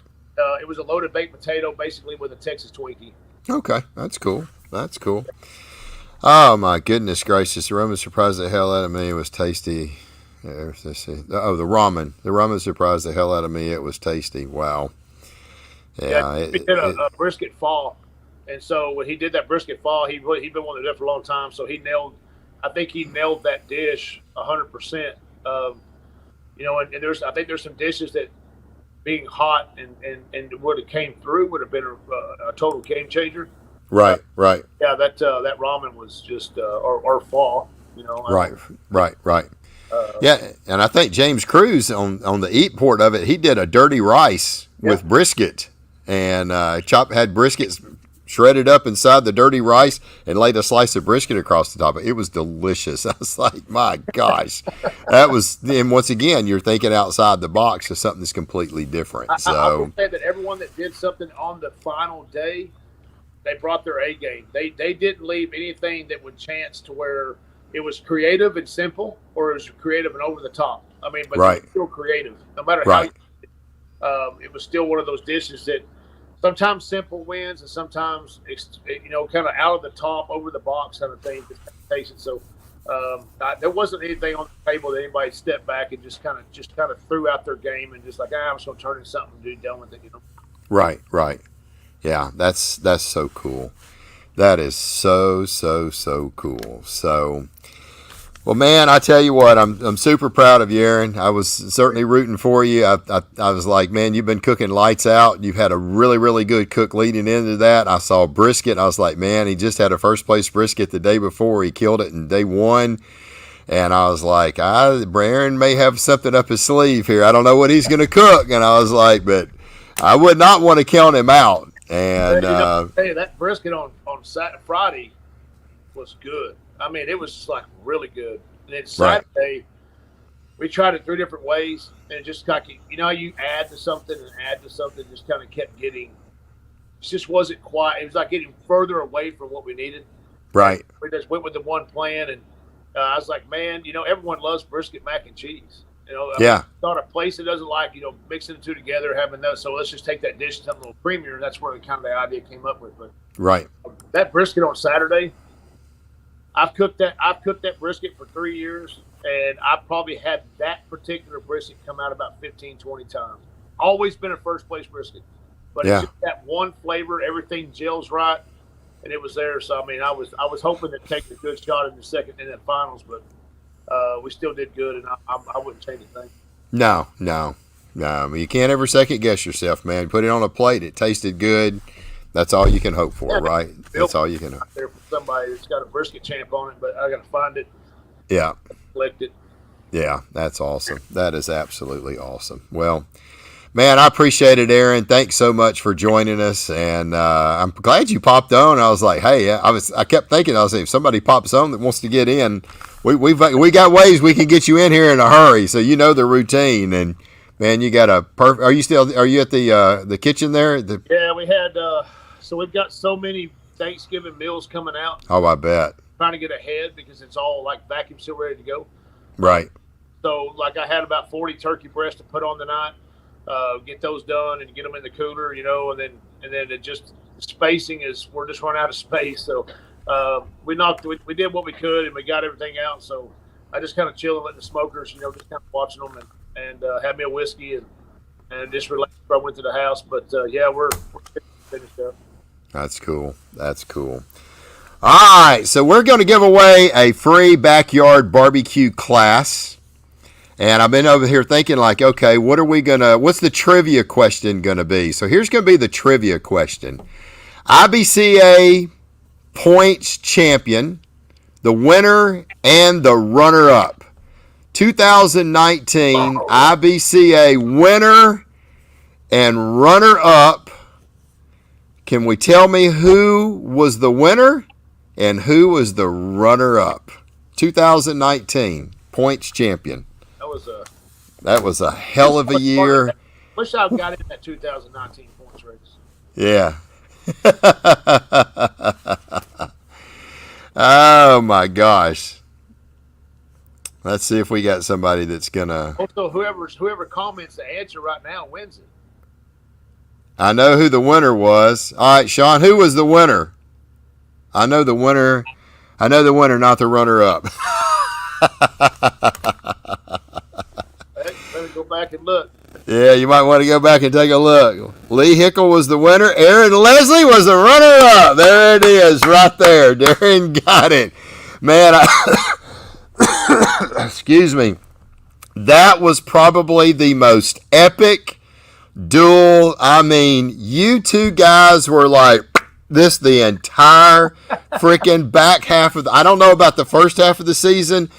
It was a loaded baked potato, basically with a Texas Twinkie. Okay, that's cool. That's cool. Oh my goodness gracious! The ramen surprised the hell out of me. It was tasty. Let's see. Oh, the ramen. The ramen surprised the hell out of me. It was tasty. Wow. Yeah. He did a brisket fall, and so when he did that brisket fall, he'd been wanting to do it for a long time. So I think he nailed that dish 100%. And I think there's some dishes that, being hot and would have came through, would have been a total game changer. Right. Yeah, that ramen was just or fall. Right. Yeah, and I think James Cruz on the eat port of it, he did a dirty rice with brisket, and had briskets shredded up inside the dirty rice and laid a slice of brisket across the top of it. It was delicious. I was like, my gosh. And once again, you're thinking outside the box of something that's completely different. I will say that everyone that did something on the final day, they brought their A game. They didn't leave anything that would chance to where it was creative and simple, or it was creative and over the top. I mean, but it was still creative. No matter how you did it, it was still one of those dishes that sometimes simple wins, and sometimes kind of out of the top, over the box kind of thing. So there wasn't anything on the table that anybody stepped back and just kind of threw out their game and just like, I'm just going to turn into something and do done with it. Right. Yeah, that's so cool. That is so cool. So, well, man, I tell you what, I'm super proud of you, Aaron. I was certainly rooting for you. I was like, man, you've been cooking lights out. You've had a really good cook leading into that. I saw brisket. I was like, man, he just had a 1st place brisket the day before. He killed it in day 1. And I was like, Aaron may have something up his sleeve here. I don't know what he's going to cook. And I was like, but I would not want to count him out. And hey, that brisket on Friday was good. I mean, it was just like really good. And then Saturday, we tried it 3 different ways, and it just kind of, you add to something, just kind of kept getting. It just wasn't quite. It was like getting further away from what we needed. Right. We just went with the one plan, and I was like, man, everyone loves brisket mac and cheese. Not a place that doesn't like, mixing the two together, having those. So let's just take that dish to something a little creamier. And that's where the idea came up with. But that brisket on Saturday, I've cooked that brisket for 3 years, and I've probably had that particular brisket come out about 15, 20 times. Always been a 1st place brisket, but it's just that one flavor, everything gels right, and it was there. So I mean, I was hoping to take a good shot in the second and then finals, but. We still did good, and I wouldn't change a thing. No. You can't ever second guess yourself, man. Put it on a plate. It tasted good. That's all you can hope for, right? That's all you can hope. There for somebody that's got a brisket champ on it, but I got to find it. Yeah. Collect it. Yeah, that's awesome. That is absolutely awesome. Well, man, I appreciate it, Aaron. Thanks so much for joining us, and I'm glad you popped on. I was like, hey, I kept thinking, I was like, if somebody pops on that wants to get in, we got ways we can get you in here in a hurry. So you know the routine, and man, you got a perfect. Are you at the kitchen there? Yeah, we had. So we've got so many Thanksgiving meals coming out. Oh, I bet. Trying to get ahead because it's all like vacuum still ready to go. Right. So like I had about 40 turkey breasts to put on the night. Get those done and get them in the cooler, and then it just spacing is we're just running out of space. So we did what we could and we got everything out. So I just kind of chill and let the smokers, just kind of watching them and have me a whiskey and just relax before I went to the house. But yeah, we're finished up. That's cool. That's cool. All right, so we're going to give away a free backyard barbecue class. And I've been over here thinking like, okay, what's the trivia question going to be? So here's going to be the trivia question. IBCA points champion, the winner, and the runner-up. 2019 IBCA winner and runner-up. Can we tell me who was the winner and who was the runner-up? 2019 points champion. That was a hell of a year. Wish I got in that 2019 points race. Yeah. Oh my gosh. Let's see if we got somebody that's gonna. Also, whoever comments the answer right now wins it. I know who the winner was. All right, Sean, who was the winner? I know the winner, not the runner-up. Better go back and look. Yeah, you might want to go back and take a look. Lee Hickle was the winner. Aaron Leslie was the runner-up. There it is, right there. Darren got it. Man, excuse me. That was probably the most epic duel. I mean, you two guys were like this the entire freaking back half of I don't know about the first half of the season,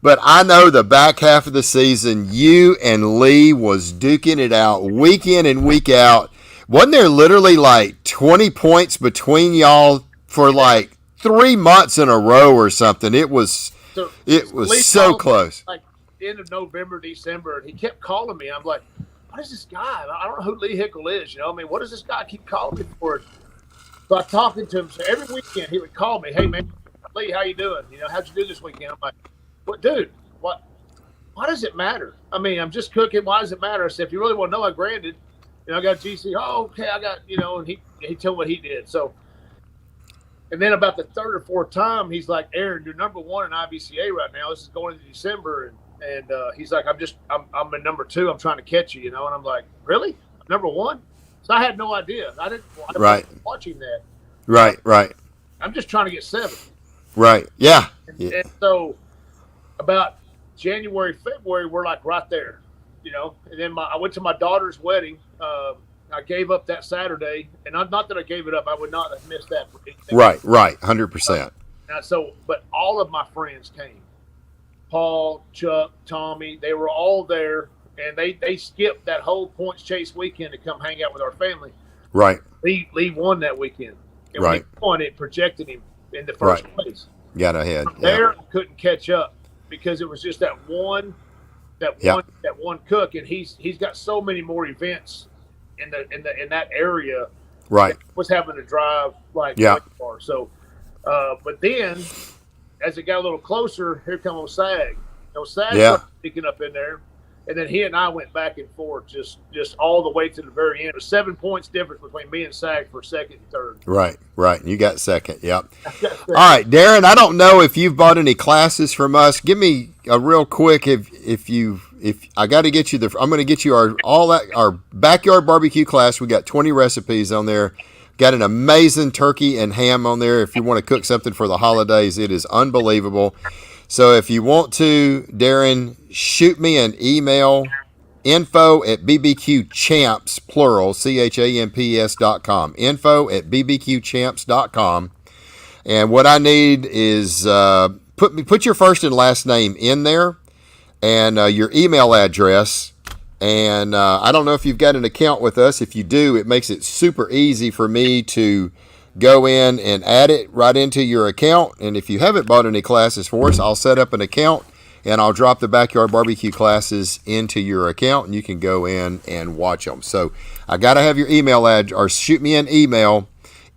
but I know the back half of the season, you and Lee was duking it out week in and week out. Wasn't there literally like 20 points between y'all for like 3 months in a row or something? It was so close. Like end of November, December, and he kept calling me. I'm like, what is this guy? I don't know who Lee Hickle is. What does this guy keep calling me for? So I'm talking to him. So every weekend he would call me, hey man, Lee, how you doing? How'd you do this weekend? I'm like, what, dude? Why does it matter? I mean, I'm just cooking. Why does it matter? I said, if you really want to know, I granted. I got GC. Oh, okay, I got, and he told me what he did. So, and then about the third or fourth time, he's like, Aaron, you're number one in IBCA right now. This is going into December, and he's like, I'm in number two. I'm trying to catch you, and I'm like, really? Number one? So I had no idea. I didn't watching that. Right. I'm just trying to get seventh. Right. Yeah. And so about January, February, we're like right there, And then I went to my daughter's wedding. I gave up that Saturday, and not that I gave it up. I would not have missed that for anything. Right, 100%. But all of my friends came. Paul, Chuck, Tommy, they were all there, and they skipped that whole points chase weekend to come hang out with our family. Right. Lee won that weekend. And when he won, it projected him in the first place. Got ahead. There, couldn't catch up because it was just that one cook, and he's got so many more events in that area. Right. Was having to drive like far. So, but then as it got a little closer, here comes Sag. Sag was picking up in there, and then he and I went back and forth just all the way to the very end. It was 7 points difference between me and Sag for second and third. Right. You got second. Yep. All right, Darren. I don't know if you've bought any classes from us. Give me a real quick if I got to get you I'm going to get you our backyard barbecue class. We got 20 recipes on there. Got an amazing turkey and ham on there. If you want to cook something for the holidays, it is unbelievable. So if you want to, Darren, shoot me an email, info@bbqchamps, plural, champs.com, info@bbqchamps.com. And what I need is put your first and last name in there. and your email address. And I don't know if you've got an account with us. If you do, it makes it super easy for me to go in and add it right into your account. And if you haven't bought any classes for us, I'll set up an account and I'll drop the Backyard Barbecue classes into your account and you can go in and watch them. So I got to have your email address, or shoot me an email,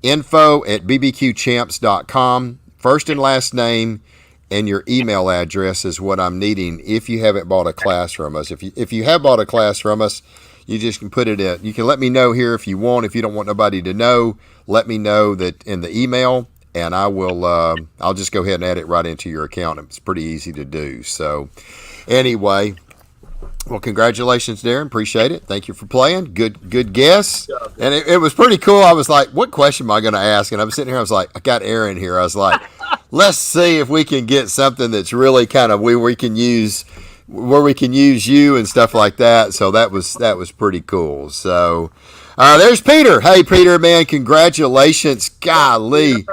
info@bbqchamps.com, first and last name, and your email address is what I'm needing if you haven't bought a class from us. If you have bought a class from us, you just can put it in. You can let me know here if you want. If you don't want nobody to know, let me know that in the email, and I will. I'll just go ahead and add it right into your account. It's pretty easy to do. So, anyway, well, congratulations, Darren. Appreciate it. Thank you for playing. Good guess. And it was pretty cool. I was like, what question am I going to ask? And I'm sitting here. I was like, I got Aaron here. I was like, let's see if we can get something that's really kind of where we can use you and stuff like that. So that was pretty cool. So there's Peter. Hey, Peter, man, congratulations. Golly,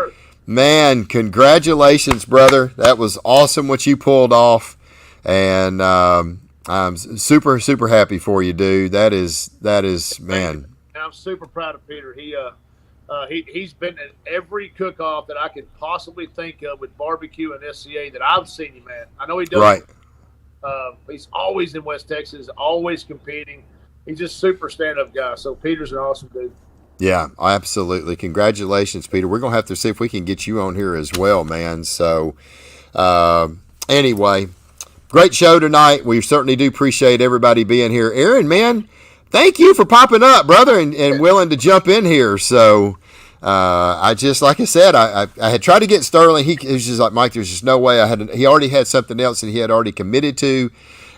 man, congratulations, brother. That was awesome what you pulled off. And I'm super, super happy for you, dude. That is, man. I'm super proud of Peter. He's been at every cook-off that I could possibly think of with barbecue and SCA that I've seen him at. I know he does. Right. He's always in West Texas, always competing. He's just super stand-up guy. So Peter's an awesome dude. Yeah, absolutely. Congratulations, Peter. We're going to have to see if we can get you on here as well, man. So anyway, great show tonight. We certainly do appreciate everybody being here. Aaron, man, thank you for popping up, brother, and willing to jump in here. So I just, like I said, I had tried to get Sterling. He was just like, Mike, there's just no way. He already had something else that he had already committed to.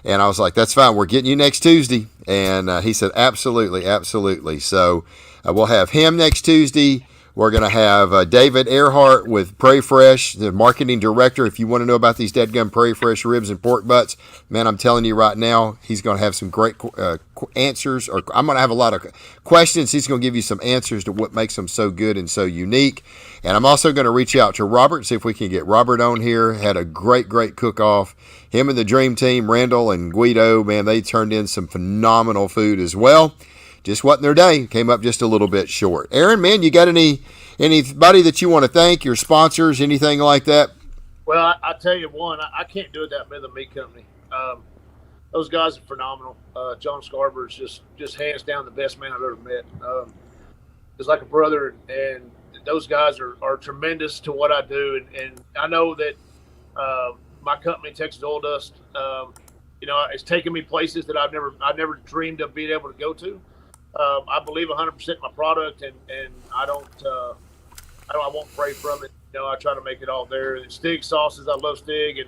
And I was like, that's fine. We're getting you next Tuesday. And he said, absolutely, absolutely. So we'll have him next Tuesday. We're going to have David Earhart with Prairie Fresh, the marketing director. If you want to know about these deadgum Prairie Fresh ribs and pork butts, man, I'm telling you right now, he's going to have some great answers. Or I'm going to have a lot of questions. He's going to give you some answers to what makes them so good and so unique. And I'm also going to reach out to Robert, see if we can get Robert on here. Had a great cook-off. Him and the Dream Team, Randall and Guido, man, they turned in some phenomenal food as well. Just wasn't their day. Came up just a little bit short. Aaron, man, you got anybody that you want to thank, your sponsors, anything like that? Well, I tell you one, I can't do it that with the meat company. Those guys are phenomenal. John Scarborough is just hands down the best man I've ever met. He's like a brother, and those guys are tremendous to what I do. And I know that my company, Texas Oil Dust, it's taken me places that I've never dreamed of being able to go to. I believe 100% in my product, and I won't pray from it. I try to make it all there. And Stig sauces, I love Stig,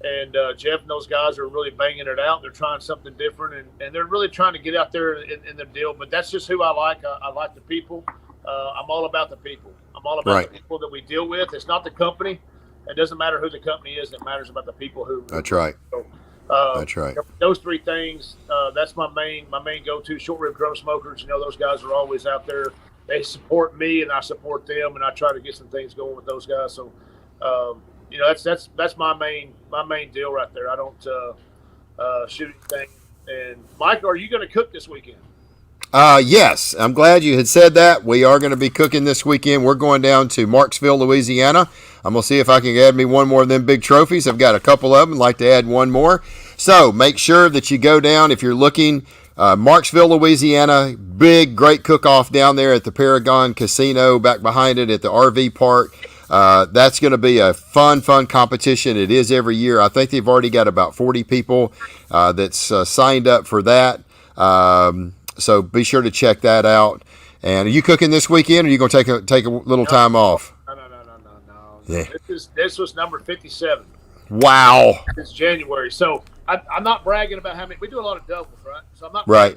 and Jeff and those guys are really banging it out. They're trying something different, and they're really trying to get out there in the deal. But that's just who I like. I like the people. I'm all about the people. I'm all about the people that we deal with. It's not the company. It doesn't matter who the company is. It matters about the people who. That's right. So, that's right. Those three things. That's my main go-to. Short rib drum smokers. Those guys are always out there. They support me, and I support them, and I try to get some things going with those guys. So, that's my main deal right there. I don't shoot anything. And Mike, are you going to cook this weekend? Yes, I'm glad you had said that. We are going to be cooking this weekend. We're going down to Marksville, Louisiana. I'm going to see if I can add me one more of them big trophies. I've got a couple of them. I'd like to add one more. So make sure that you go down if you're looking. Marksville, Louisiana, great cook-off down there at the Paragon Casino, back behind it at the RV park. That's going to be a fun competition. It is every year. I think they've already got about 40 people that's signed up for that. So be sure to check that out. And are you cooking this weekend, or are you going to take a little time off? No. Yeah. This was number 57. Wow. It's January. So I'm not bragging about how many. We do a lot of doubles, right? So I'm not right.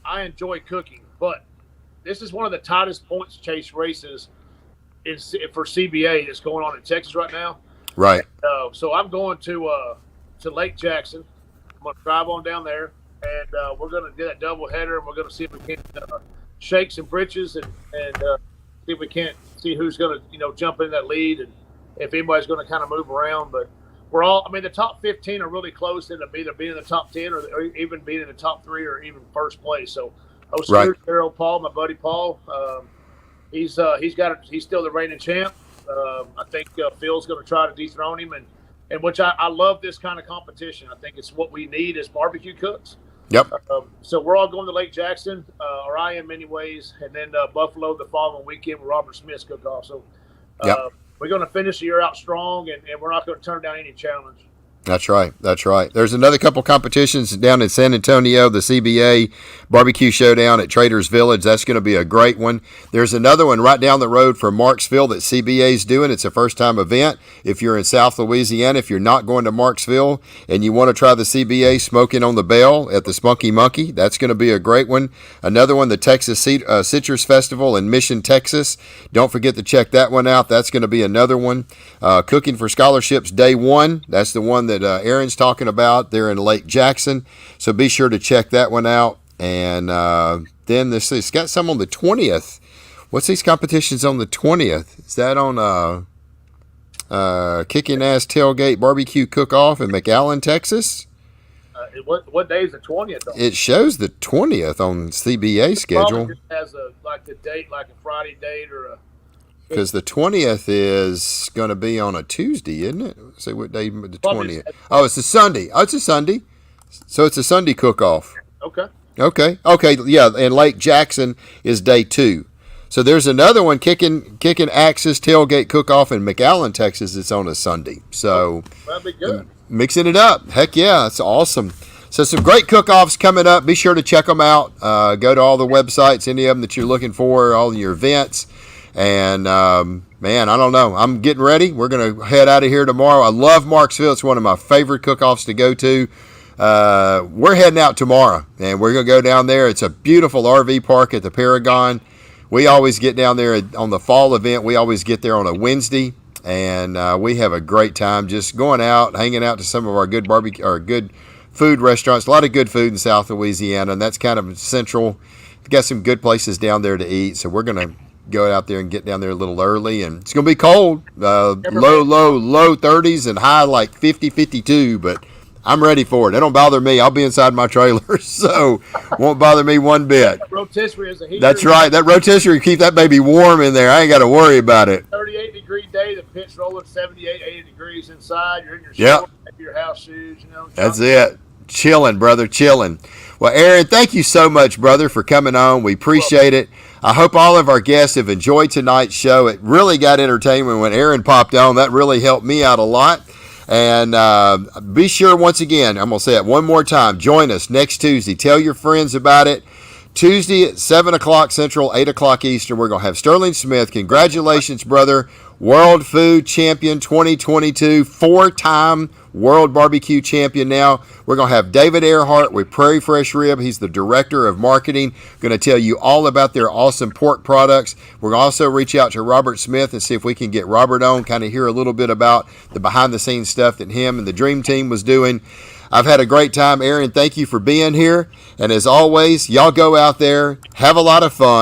I enjoy cooking, but this is one of the tightest points chase races for CBA that's going on in Texas right now. Right. So I'm going to Lake Jackson. I'm going to drive on down there, and we're going to do that double header, and we're going to see if we can shake some britches and see if we can't see who's going to jump in that lead, and if anybody's going to kind of move around. But we're all. I mean, the top 15 are really close to either being in the top 10 or even being in the top 3 or even first place. So I was Right. Daryl Paul, my buddy Paul. He's still the reigning champ. I think Phil's going to try to dethrone him, and which I love this kind of competition. I think it's what we need as barbecue cooks. Yep. So we're all going to Lake Jackson, or I am anyways, and then Buffalo the following weekend with Robert Smith's cook-off. So Yep. we're going to finish the year out strong, and we're not going to turn down any challenge. That's right. That's right. There's another couple competitions down in San Antonio, the CBA Barbecue Showdown at Traders Village. That's going to be a great one. There's another one right down the road from Marksville that CBA is doing. It's a first-time event. If you're in South Louisiana, if you're not going to Marksville and you want to try the CBA Smoking on the Bell at the Spunky Monkey, that's going to be a great one. Another one, the Texas Citrus Festival in Mission, Texas. Don't forget to check that one out. That's going to be another one. Cooking for Scholarships Day 1. That's the one that Aaron's talking about there in Lake Jackson. So be sure to check that one out. And then it's got some on the 20th. What's these competitions on the 20th? Is that on Kicking Ass Tailgate Barbecue Cook-Off in McAllen, Texas? What day is the 20th? It shows the 20th on CBA schedule. It has a date, like a Friday date or a. Because the 20th is going to be on a Tuesday, isn't it? Let's see what day the 20th. Oh, it's a Sunday. Oh, it's a Sunday. So it's a Sunday cook-off. Okay. Okay, yeah, and Lake Jackson is day 2. So there's another one, Kicking Axes Tailgate Cook-Off in McAllen, Texas. It's on a Sunday. So that'd be good. Mixing it up. Heck yeah, that's awesome. So some great cook-offs coming up. Be sure to check them out. Go to all the websites, any of them that you're looking for, all your events. And, man, I don't know. I'm getting ready. We're going to head out of here tomorrow. I love Marksville. It's one of my favorite cook-offs to go to. We're heading out tomorrow, and we're going to go down there. It's a beautiful RV park at the Paragon. We always get down there on the fall event. We always get there on a Wednesday, and we have a great time just going out, hanging out to some of our good barbecue or good food restaurants. A lot of good food in South Louisiana, and that's kind of central. We've got some good places down there to eat, so we're going to go out there and get down there a little early, and it's going to be cold, low 30s and high like 50, 52, but I'm ready for it. It don't bother me. I'll be inside my trailer, so won't bother me one bit. Rotisserie is a heater. That's right. That rotisserie keep that baby warm in there. I ain't got to worry about it. 38-degree day, the pitch rolling 78, 80 degrees inside. You're in your shorts, your house shoes, That's it. Chilling, brother, chilling. Well, Aaron, thank you so much, brother, for coming on. We appreciate it. I hope all of our guests have enjoyed tonight's show. It really got entertainment when Aaron popped on. That really helped me out a lot. And be sure, once again, I'm going to say it one more time, join us next Tuesday. Tell your friends about it. Tuesday at 7 o'clock Central, 8 o'clock Eastern, we're going to have Sterling Smith. Congratulations, brother. World Food Champion 2022, 4-time World Barbecue Champion now. We're going to have David Earhart with Prairie Fresh Rib. He's the Director of Marketing. Going to tell you all about their awesome pork products. We're going to also reach out to Robert Smith and see if we can get Robert on, kind of hear a little bit about the behind-the-scenes stuff that him and the Dream Team was doing. I've had a great time. Aaron, thank you for being here. And as always, y'all go out there, have a lot of fun.